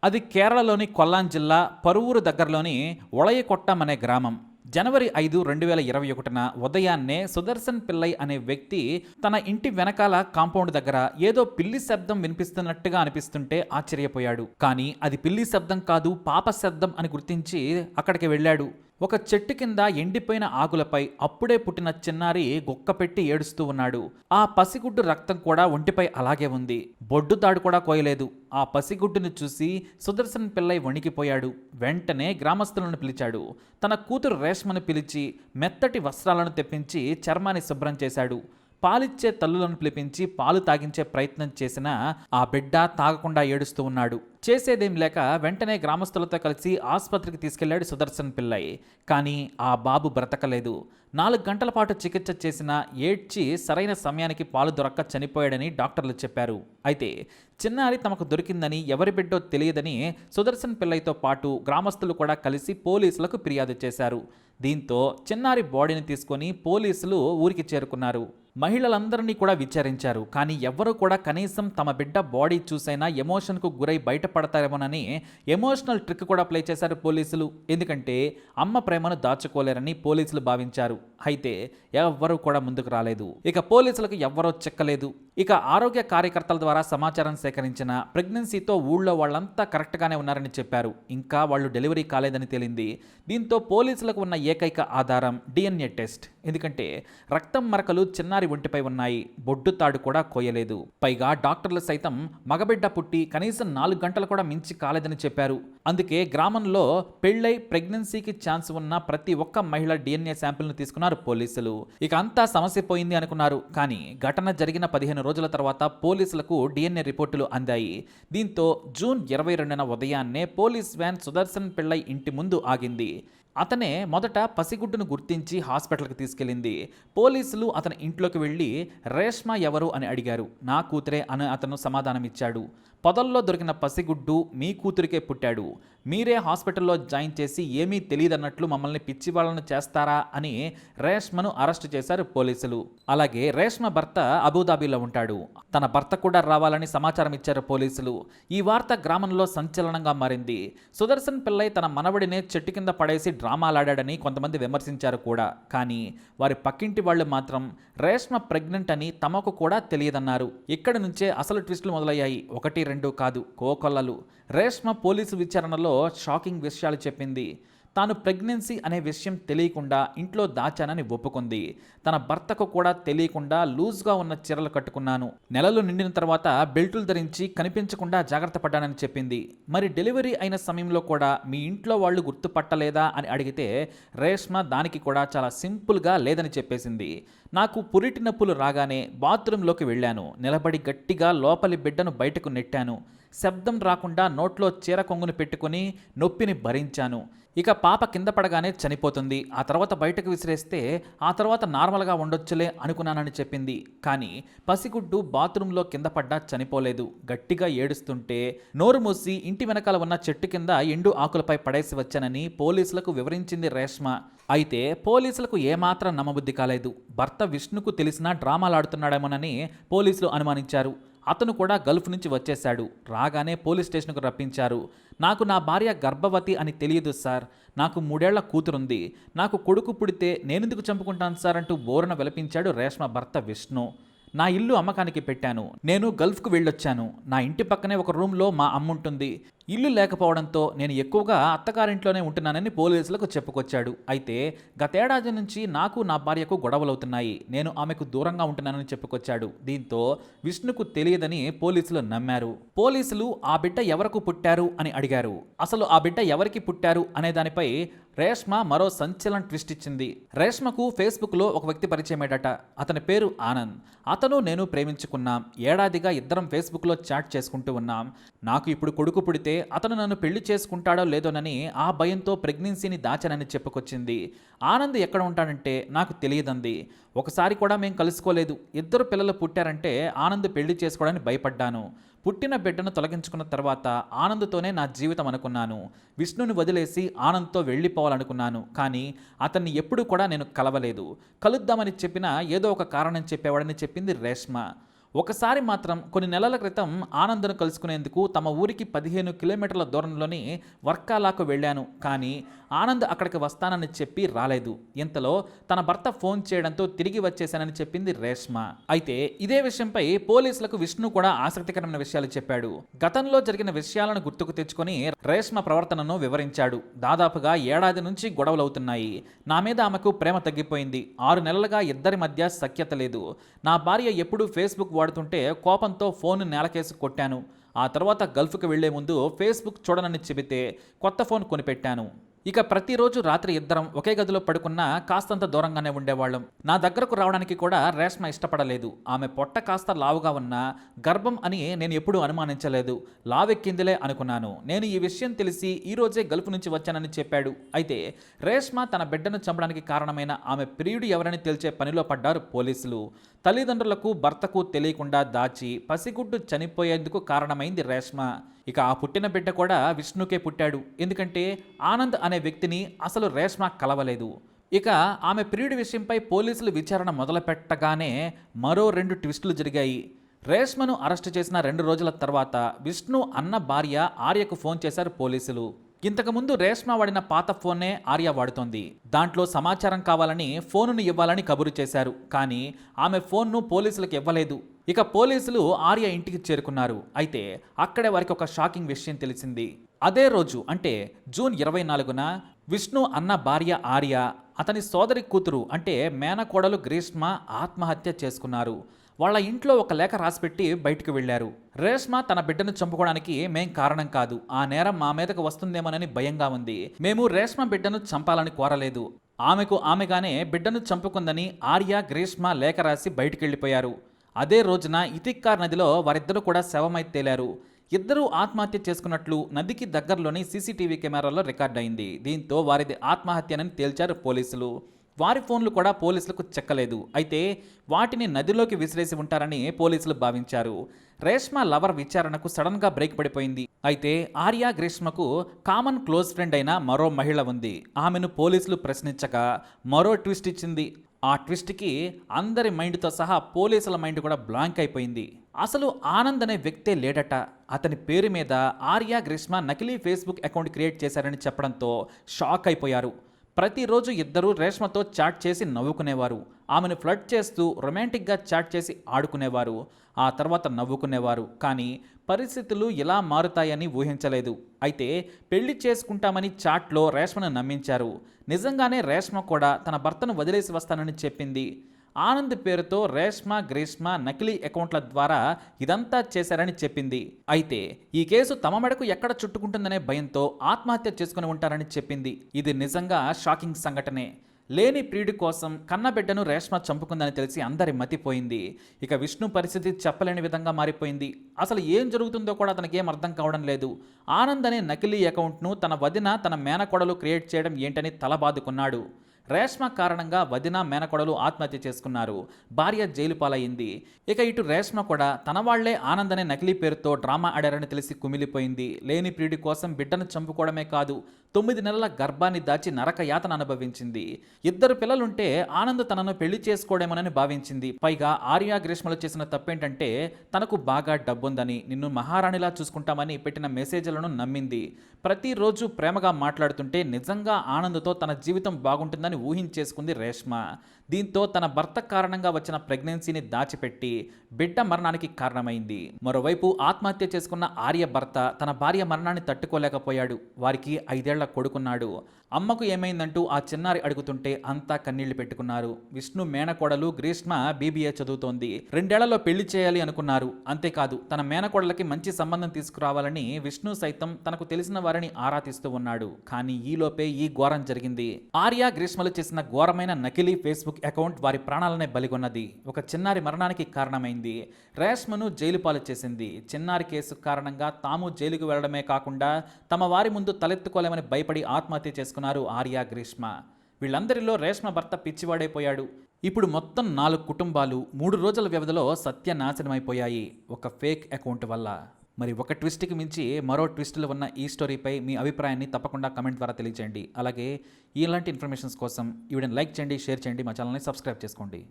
అది కేరళలోని కొల్లాం జిల్లా పరువూరు దగ్గరలోని ఒళయకొట్టం అనే గ్రామం. జనవరి 5, 2021న ఉదయాన్నే సుదర్శన్ పిల్లై అనే వ్యక్తి తన ఇంటి వెనకాల కాంపౌండ్ దగ్గర ఏదో పిల్లి శబ్దం వినిపిస్తున్నట్టుగా అనిపిస్తుంటే ఆశ్చర్యపోయాడు. కానీ అది పిల్లి శబ్దం కాదు, పాప శబ్దం అని గుర్తించి అక్కడికి వెళ్ళాడు. ఒక చెట్టు కింద ఎండిపోయిన ఆకులపై అప్పుడే పుట్టిన చిన్నారి గుక్కపెట్టి ఏడుస్తూ ఉన్నాడు. ఆ పసిగుడ్డు రక్తం కూడా ఒంటిపై అలాగే ఉంది. బొడ్డు తాడు కూడా కోయలేదు. ఆ పసిగుడ్డును చూసి సుదర్శన్ పిల్లై వణికిపోయాడు. వెంటనే గ్రామస్తులను పిలిచాడు. తన కూతురు రేష్మను పిలిచి మెత్తటి వస్త్రాలను తెప్పించి చర్మాన్ని శుభ్రం చేశాడు. పాలిచ్చే తల్లులను పిలిపించి పాలు తాగించే ప్రయత్నం చేసినా ఆ బిడ్డ తాగకుండా ఏడుస్తూ ఉన్నాడు. చేసేదేం లేక వెంటనే గ్రామస్తులతో కలిసి ఆసుపత్రికి తీసుకెళ్లాడు సుదర్శన్ పిల్లై. కానీ ఆ బాబు బ్రతకలేదు. 4 గంటల పాటు చికిత్స చేసినా ఏడ్చి సరైన సమయానికి పాలు దొరక్క చనిపోయాడని డాక్టర్లు చెప్పారు. అయితే చిన్నారి తమకు దొరికిందని, ఎవరి బిడ్డో తెలియదని సుదర్శన్ పిల్లైతో పాటు గ్రామస్తులు కూడా కలిసి పోలీసులకు ఫిర్యాదు చేశారు. దీంతో చిన్నారి బాడీని తీసుకొని పోలీసులు ఊరికి చేరుకున్నారు. మహిళలందరినీ కూడా విచారించారు. కానీ ఎవ్వరూ కూడా కనీసం తమ బిడ్డ బాడీ చూసైనా ఎమోషన్కు గురై బయటపడతారేమోనని ఎమోషనల్ ట్రిక్ కూడా ప్లే చేశారు పోలీసులు. ఎందుకంటే అమ్మ ప్రేమను దాచుకోలేరని పోలీసులు భావించారు. అయితే ఎవ్వరూ కూడా ముందుకు రాలేదు. ఇక పోలీసులకు ఎవ్వరూ చిక్కలేదు. ఇక ఆరోగ్య కార్యకర్తల ద్వారా సమాచారం సేకరించిన ప్రెగ్నెన్సీతో ఊళ్ళో వాళ్ళంతా కరెక్ట్గానే ఉన్నారని చెప్పారు. ఇంకా వాళ్ళు డెలివరీ కాలేదని తేలింది. దీంతో పోలీసులకు ఉన్న ఏకైక ఆధారం DNA టెస్ట్. ఎందుకంటే రక్తం మరకలు చిన్నారి ఒంటిపై ఉన్నాయి. బొడ్డు తాడు కూడా కోయలేదు. పైగా డాక్టర్లు సైతం మగబిడ్డ పుట్టి కనీసం 4 గంటలు కూడా మించి కాలేదని చెప్పారు. అందుకే గ్రామంలో పెళ్ళై ప్రెగ్నెన్సీకి ఛాన్స్ ఉన్న ప్రతి ఒక్క మహిళ DNA శాంపిల్ను తీసుకున్నారు పోలీసులు. ఇక అంతా సమస్య పోయింది అనుకున్నారు. కానీ ఘటన జరిగిన 15 రోజుల తర్వాత పోలీసులకు DNA రిపోర్టులు అందాయి. దీంతో జూన్ 22న ఉదయాన్నే పోలీస్ వ్యాన్ సుదర్శన్ పిల్లై ఇంటి ముందు ఆగింది. అతనే మొదట పసిగుడ్డును గుర్తించి హాస్పిటల్కి తీసుకెళ్ళింది. పోలీసులు అతని ఇంట్లోకి వెళ్ళి రేష్మ ఎవరు అని అడిగారు. నా కూతురే అని అతను సమాధానమిచ్చాడు. పొదల్లో దొరికిన పసిగుడ్డు మీ కూతురికే పుట్టాడు. మీరే హాస్పిటల్లో జాయిన్ చేసి ఏమీ తెలియదన్నట్లు మమ్మల్ని పిచ్చివాళ్లను చేస్తారా అని రేష్మను అరెస్టు చేశారు పోలీసులు. అలాగే రేష్మ భర్త అబుదాబిలో ఉంటాడు. తన భర్త కూడా రావాలని సమాచారం ఇచ్చారు పోలీసులు. ఈ వార్త గ్రామంలో సంచలనంగా మారింది. సుదర్శన్ పిల్లై తన మనవడినే చెట్టు కింద పడేసి డ్రామాలాడాడని కొంతమంది విమర్శించారు కూడా. కానీ వారి పక్కింటి వాళ్ళు మాత్రం రేష్మ ప్రెగ్నెంట్ అని తమకు కూడా తెలియదన్నారు. ఇక్కడి నుంచే అసలు ట్విస్టులు మొదలయ్యాయి. 1, 2 కాదు, కోకొల్లలు. రేష్మ పోలీసు విచారణలో షాకింగ్ విషయాలు చెప్పింది. తాను ప్రెగ్నెన్సీ అనే విషయం తెలియకుండా ఇంట్లో దాచానని ఒప్పుకుంది. తన భర్తకు కూడా తెలియకుండా లూజ్గా ఉన్న చీరలు కట్టుకున్నాను. నెలలు నిండిన తర్వాత బెల్టులు ధరించి కనిపించకుండా జాగ్రత్త పడ్డానని చెప్పింది. మరి డెలివరీ అయిన సమయంలో కూడా మీ ఇంట్లో వాళ్ళు గుర్తుపట్టలేదా అని అడిగితే రేష్మ దానికి కూడా చాలా సింపుల్గా లేదని చెప్పేసింది. నాకు పురిటి నొప్పులు రాగానే బాత్రూంలోకి వెళ్ళాను. నిలబడి గట్టిగా లోపలి బిడ్డను బయటకు నెట్టాను. శబ్దం రాకుండా నోట్లో చీర కొంగును పెట్టుకుని నొప్పిని భరించాను. ఇక పాప కింద పడగానే చనిపోతుంది. ఆ తర్వాత బయటకు విసిరేస్తే ఆ తర్వాత నార్మల్గా ఉండొచ్చులే అనుకున్నానని చెప్పింది. కానీ పసిగుడ్డు బాత్రూంలో కింద పడ్డా చనిపోలేదు. గట్టిగా ఏడుస్తుంటే నోరు మూసి ఇంటి వెనకాల ఉన్న చెట్టు కింద ఎండు ఆకులపై పడేసి వచ్చానని పోలీసులకు వివరించింది రేష్మ. అయితే పోలీసులకు ఏమాత్రం నమ్మబుద్ధి కాలేదు. భర్త విష్ణుకు తెలిసినా డ్రామాలాడుతున్నాడేమోనని పోలీసులు అనుమానించారు. అతను కూడా గల్ఫ్ నుంచి వచ్చేశాడు. రాగానే పోలీస్ స్టేషన్కు రప్పించారు. నాకు నా భార్య గర్భవతి అని తెలియదు సార్. నాకు 3 ఏళ్ల కూతురుంది. నాకు కొడుకు పుడితే నేనెందుకు చంపుకుంటాను సార్ అంటూ బోరున విలపించాడు రేష్మ భర్త విష్ణు. నా ఇల్లు అమ్మకానికి పెట్టాను. నేను గల్ఫ్కు వెళ్ళొచ్చాను. నా ఇంటి పక్కనే ఒక రూమ్లో మా అమ్ముంటుంది. ఇల్లు లేకపోవడంతో నేను ఎక్కువగా అత్తగారింట్లోనే ఉంటున్నానని పోలీసులకు చెప్పుకొచ్చాడు. అయితే గతేడాది నుంచి నాకు నా భార్యకు గొడవలవుతున్నాయి. నేను ఆమెకు దూరంగా ఉంటున్నానని చెప్పుకొచ్చాడు. దీంతో విష్ణుకు తెలియదని పోలీసులు నమ్మారు. పోలీసులు ఆ బిడ్డ ఎవరకు పుట్టారు అని అడిగారు. అసలు ఆ బిడ్డ ఎవరికి పుట్టారు అనే దానిపై రేష్మ మరో సంచలన ట్విస్ట్ ఇచ్చింది. రేష్మకు ఫేస్బుక్లో ఒక వ్యక్తి పరిచయమేడట. అతని పేరు ఆనంద్. అతను నేను ప్రేమించుకున్నాం. ఏడాదిగా ఇద్దరం ఫేస్బుక్లో చాట్ చేసుకుంటూ ఉన్నాం. నాకు ఇప్పుడు కొడుకు పుడితే అతను నన్ను పెళ్లి చేసుకుంటాడో లేదోనని ఆ భయంతో ప్రెగ్నెన్సీని దాచానని చెప్పుకొచ్చింది. ఆనంద్ ఎక్కడ ఉంటాడంటే నాకు తెలియదంది. ఒకసారి కూడా మేం కలుసుకోలేదు. 2 పిల్లలు పుట్టారంటే ఆనంద్ పెళ్లి చేసుకోవడానికి భయపడ్డాను. పుట్టిన బిడ్డను తొలగించుకున్న తర్వాత ఆనంద్తోనే నా జీవితం అనుకున్నాను. విష్ణుని వదిలేసి ఆనంద్తో వెళ్ళిపోవాలనుకున్నాను. కానీ అతన్ని ఎప్పుడూ కూడా నేను కలవలేదు. కలుద్దామని చెప్పినా ఏదో ఒక కారణం చెప్పేవాడని చెప్పింది రేష్మ. ఒకసారి మాత్రం కొన్ని నెలల క్రితం ఆనంద్ను కలుసుకునేందుకు తమ ఊరికి 15 కిలోమీటర్ల దూరంలోని వర్కాలాకు వెళ్ళాను. కానీ ఆనంద్ అక్కడికి వస్తానని చెప్పి రాలేదు. ఇంతలో తన భర్త ఫోన్ చేయడంతో తిరిగి వచ్చేశానని చెప్పింది రేష్మ. అయితే ఇదే విషయంపై పోలీసులకు విష్ణు కూడా ఆసక్తికరమైన విషయాలు చెప్పాడు. గతంలో జరిగిన విషయాలను గుర్తుకు తెచ్చుకొని రేష్మ ప్రవర్తనను వివరించాడు. దాదాపుగా ఏడాది నుంచి గొడవలవుతున్నాయి. నా మీద ఆమెకు ప్రేమ తగ్గిపోయింది. 6 నెలలుగా ఇద్దరి మధ్య సఖ్యత లేదు. నా భార్య ఎప్పుడూ ఫేస్బుక్ వాడుతుంటే కోపంతో ఫోన్ నేలకేసి కొట్టాను. ఆ తర్వాత గల్ఫ్కి వెళ్లే ముందు ఫేస్బుక్ చూడనని చెబితే కొత్త ఫోన్ కొనిపెట్టాను. ఇక ప్రతిరోజు రాత్రి ఇద్దరం ఒకే గదిలో పడుకున్నా కాస్తంత దూరంగానే ఉండేవాళ్ళం. నా దగ్గరకు రావడానికి కూడా రేష్మ ఇష్టపడలేదు. ఆమె పొట్ట కాస్త లావుగా ఉన్నా గర్భం అని నేను ఎప్పుడూ అనుమానించలేదు. లావెక్కిందిలే అనుకున్నాను. నేను ఈ విషయం తెలిసి ఈరోజే గల్ఫ్ నుంచి వచ్చానని చెప్పాడు. అయితే రేష్మ తన బిడ్డను చంపడానికి కారణమైన ఆమె ప్రియుడు ఎవరని తేల్చే పనిలో పడ్డారు పోలీసులు. తల్లిదండ్రులకు భర్తకు తెలియకుండా దాచి పసిగుడ్డు చనిపోయేందుకు కారణమైంది రేష్మ. ఇక ఆ పుట్టిన బిడ్డ కూడా విష్ణుకే పుట్టాడు. ఎందుకంటే ఆనంద్ అనే వ్యక్తిని అసలు రేష్మ కలవలేదు. ఇక ఆమె ప్రియుడి విషయంపై పోలీసులు విచారణ మొదలుపెట్టగానే మరో 2 ట్విస్టులు జరిగాయి. రేష్మను అరెస్టు చేసిన 2 రోజుల తర్వాత విష్ణు అన్న భార్య ఆర్యకు ఫోన్ చేశారు పోలీసులు. ఇంతకుముందు రేష్మ వాడిన పాత ఫోన్నే ఆర్య వాడుతోంది. దాంట్లో సమాచారం కావాలని ఫోనును ఇవ్వాలని కబురు చేశారు. కానీ ఆమె ఫోన్ను పోలీసులకు ఇవ్వలేదు. ఇక పోలీసులు ఆర్య ఇంటికి చేరుకున్నారు. అయితే అక్కడే వారికి ఒక షాకింగ్ విషయం తెలిసింది. అదే రోజు అంటే జూన్ 24న విష్ణు అన్న భార్య ఆర్య, అతని సోదరి కూతురు అంటే మేనకోడలు గ్రీష్మ ఆత్మహత్య చేసుకున్నారు. వాళ్ళ ఇంట్లో ఒక లేఖ రాసిపెట్టి బయటకు వెళ్లారు. రేష్మ తన బిడ్డను చంపుకోవడానికి మేం కారణం కాదు. ఆ నేరం మా మీదకు వస్తుందేమోనని భయంగా ఉంది. మేము రేష్మ బిడ్డను చంపాలని కోరలేదు. ఆమెకు ఆమెగానే బిడ్డను చంపుకుందని ఆర్య గ్రీష్మ లేఖ రాసి బయటికెళ్లిపోయారు. అదే రోజున ఇతిక్కార్ నదిలో వారిద్దరూ కూడా శవమై తేలారు. ఇద్దరూ ఆత్మహత్య చేసుకున్నట్లు నదికి దగ్గరలోని సీసీటీవీ కెమెరాల్లో రికార్డ్ అయింది. దీంతో వారిది ఆత్మహత్యనని తేల్చారు పోలీసులు. వారి ఫోన్లు కూడా పోలీసులకు చెక్కలేదు. అయితే వాటిని నదిలోకి విసిరేసి ఉంటారని పోలీసులు భావించారు. రేష్మ లవర్ విచారణకు సడన్గా బ్రేక్ పడిపోయింది. అయితే ఆర్య గ్రీష్మకు కామన్ క్లోజ్ ఫ్రెండ్ అయిన మరో మహిళ ఉంది. ఆమెను పోలీసులు ప్రశ్నించగా మరో ట్విస్ట్ ఇచ్చింది. ఆ ట్విస్ట్కి అందరి మైండ్తో సహా పోలీసుల మైండ్ కూడా బ్లాంక్ అయిపోయింది. అసలు ఆనంద్ అనే వ్యక్తే లేడట. అతని పేరు మీద ఆర్య గ్రీష్మ నకిలీ ఫేస్బుక్ అకౌంట్ క్రియేట్ చేశారని చెప్పడంతో షాక్ అయిపోయారు. ప్రతిరోజు ఇద్దరు రేష్మతో చాట్ చేసి నవ్వుకునేవారు. ఆమెను ఫ్లర్ట్ చేస్తూ రొమాంటిక్గా చాట్ చేసి ఆడుకునేవారు. ఆ తర్వాత నవ్వుకునేవారు. కానీ పరిస్థితులు ఇలా మారుతాయని ఊహించలేదు. అయితే పెళ్లి చేసుకుంటామని చాట్లో రేష్మను నమ్మించారు. నిజంగానే రేష్మ కూడా తన భర్తను వదిలేసి వస్తానని చెప్పింది. ఆనంద్ పేరుతో రేష్మ గ్రీష్మ నకిలీ అకౌంట్ల ద్వారా ఇదంతా చేశారని చెప్పింది. అయితే ఈ కేసు తమ మెడకు ఎక్కడ చుట్టుకుంటుందనే భయంతో ఆత్మహత్య చేసుకుని ఉంటారని చెప్పింది. ఇది నిజంగా షాకింగ్ సంఘటనే. లేని ప్రియుడి కోసం కన్నబిడ్డను రేష్మ చంపుకుందని తెలిసి అందరి మతిపోయింది. ఇక విష్ణు పరిస్థితి చెప్పలేని విధంగా మారిపోయింది. అసలు ఏం జరుగుతుందో కూడా అతనికి ఏం అర్థం కావడం లేదు. ఆనంద్ అనే నకిలీ అకౌంట్ను తన వదిన తన మేనకోడలు క్రియేట్ చేయడం ఏంటని తలబాదుకున్నాడు. రేష్మ కారణంగా వదిన మేనకోడలు ఆత్మహత్య చేసుకున్నారు. భార్య జైలు పాలయ్యింది. ఇక ఇటు రేష్మ కూడా తన వాళ్లే ఆనంద్ అనే నకిలీ పేరుతో డ్రామా ఆడారని తెలిసి కుమిలిపోయింది. లేని ప్రియుడి కోసం బిడ్డను చంపుకోవడమే కాదు 9 నెలల గర్భాన్ని దాచి నరక యాతన అనుభవించింది. 2 పిల్లలుంటే ఆనంద్ తనను పెళ్లి చేసుకోవడమని భావించింది. పైగా ఆర్య గ్రీష్మలు చేసిన తప్పేంటంటే తనకు బాగా డబ్బుందని నిన్ను మహారాణిలా చూసుకుంటామని పెట్టిన మెసేజ్లను నమ్మింది. ప్రతిరోజు ప్రేమగా మాట్లాడుతుంటే నిజంగా ఆనంద్తో తన జీవితం బాగుంటుందని ఊహించేసుకుంది రేష్మ. దీంతో తన భర్త కారణంగా వచ్చిన ప్రెగ్నెన్సీని దాచిపెట్టి బిడ్డ మరణానికి కారణమైంది. మరోవైపు ఆత్మహత్య చేసుకున్న ఆర్య భర్త తన భార్య మరణాన్ని తట్టుకోలేకపోయాడు. వారికి 5 ఏళ్ల కొడుకున్నాడు. అమ్మకు ఏమైందంటూ ఆ చిన్నారి అడుగుతుంటే అంతా కన్నీళ్లు పెట్టుకున్నారు. విష్ణు మేనకోడలు గ్రీష్మ బీబీఏ చదువుతోంది. 2 ఏళ్లలో పెళ్లి చేయాలి అనుకున్నారు. అంతేకాదు తన మేనకోడలకి మంచి సంబంధం తీసుకురావాలని విష్ణు సైతం తనకు తెలిసిన వారిని ఆరా తీస్తూ ఉన్నాడు. కానీ ఈలోపే ఈ ఘోరం జరిగింది. ఆర్య గ్రీష్మలు చేసిన ఘోరమైన నకిలీ ఫేస్బుక్ అకౌంట్ వారి ప్రాణాలనే బలిగొన్నది. ఒక చిన్నారి మరణానికి కారణమైంది. రేష్మను జైలు పాలు చేసింది. చిన్నారి కేసు కారణంగా తాము జైలుకు వెళ్లడమే కాకుండా తమ వారి ముందు తలెత్తుకోలేమని భయపడి ఆత్మహత్య చేసుకున్నారు ఆర్య గ్రీష్మ. వీళ్ళందరిలో రేష్మ భర్త పిచ్చివాడైపోయాడు. ఇప్పుడు మొత్తం 4 కుటుంబాలు 3 రోజుల వ్యవధిలో సత్యనాశనమైపోయాయి ఒక ఫేక్ అకౌంట్ వల్ల. మరి ఒక ట్విస్ట్కి మించి మరో ట్విస్టులు ఉన్న ఈ స్టోరీపై మీ అభిప్రాయాన్ని తప్పకుండా కమెంట్ ద్వారా తెలియజేయండి. అలాగే ఇలాంటి ఇన్ఫర్మేషన్స్ కోసం ఈ వీడియోని లైక్ చేయండి, షేర్ చేయండి, మా ఛానల్ని సబ్స్క్రైబ్ చేసుకోండి.